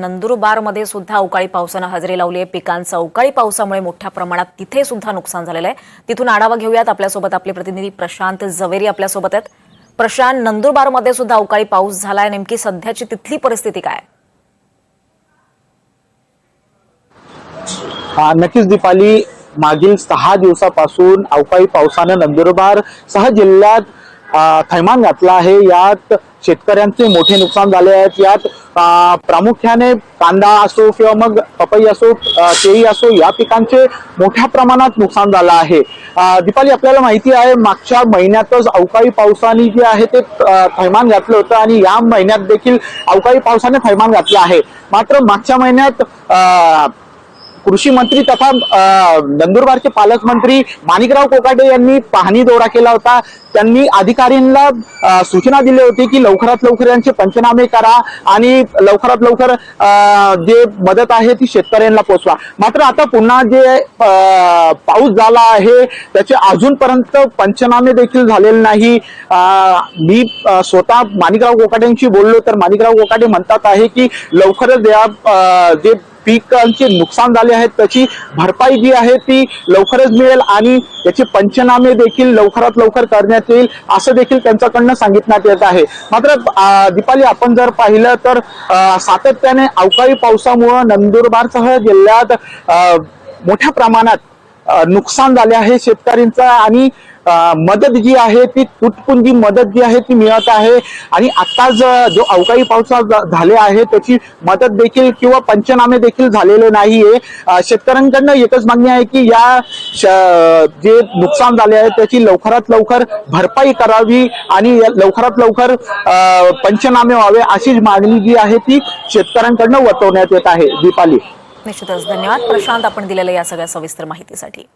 नंदुरबारमध्ये सुद्धा अवकाळी पावसानं हजेरी लावली आहे। पिकांचं अवकाळी पावसामुळे मोठ्या प्रमाणात तिथे सुद्धा नुकसान झालेलं आहे। तिथून आढावा घेऊयात। आपल्यासोबत आपले प्रतिनिधी प्रशांत जवेरी आपल्यासोबत आहेत। प्रशांत, नंदुरबारमध्ये सुद्धा अवकाळी पाऊस झालाय, नेमकी सध्याची तिथली परिस्थिती काय? नक्कीच दीपाली, मागील 6 दिवसापासून अवकाळी पावसाने नंदुरबार सह जिल्ह्यात थैमान घातला आहे। यात शेतकऱ्यांचे मोठे नुकसान झाले आहेत। यात प्रामुख्याने कांदा असो किंवा मग पपई असो, केळी असो, या पिकांचे मोठ्या प्रमाणात नुकसान झालं आहे। दीपाली, आपल्याला माहिती आहे मागच्या महिन्यातच अवकाळी पावसाने जे आहे ते थैमान घातलं होतं आणि या महिन्यात देखील अवकाळी पावसाने थैमान घातलं आहे। मात्र मागच्या महिन्यात कृषी मंत्री तथा नंदुरबारचे पालकमंत्री माणिकराव कोकाटे यांनी पाहणी दौरा केला होता। त्यांनी अधिकाऱ्यांना सूचना दिली होती की लवकरात लवकर यांचे पंचनामे करा आणि लवकरात लवकर जे मदत आहे ती शेतकऱ्यांना पोहोचवा। मात्र आता पुन्हा जे पाऊस झाला आहे त्याचे अजूनपर्यंत पंचनामे देखील झालेले नाही। मी स्वतः माणिकराव कोकाटेंशी बोललो तर माणिकराव कोकाटे म्हणतात आहे की लवकरच या जे पिकांचे नुकसान झाले आहेत त्याची भरपाई जी आहे ती लवकरच मिळेल आणि याचे पंचनामे देखील लवकरात लवकर करण्यात येईल असं देखील त्यांच्याकडनं सांगितण्यात येत आहे। मात्र दीपाली, आपण जर पाहिलं तर सातत्याने अवकाळी पावसामुळे नंदुरबारसह जिल्ह्यात मोठ्या प्रमाणात नुकसान झाले आहे शेतकऱ्यांचं आणि मदत जी आहे ती तुटपुंजी मदत जी आहे ती मिळत आहे। आणि आता जो अवकाळी पाऊस झाले आहे त्याची मदत देखील किंवा पंचनामे देखील झालेले नाहीये। शेतकऱ्यांकडनं एकच मागणी आहे की या जे नुकसान झाले आहे त्याची लवकरात लवकर भरपाई करावी आणि लवकरात लवकर पंचनामे व्हावे अशीच मागणी जी आहे ती शेतकऱ्यांकडनं वटवण्यात येत आहे। दीपाली, निश्चितच धन्यवाद प्रशांत, आपण दिलेल्या या सगळ्या सविस्तर माहितीसाठी।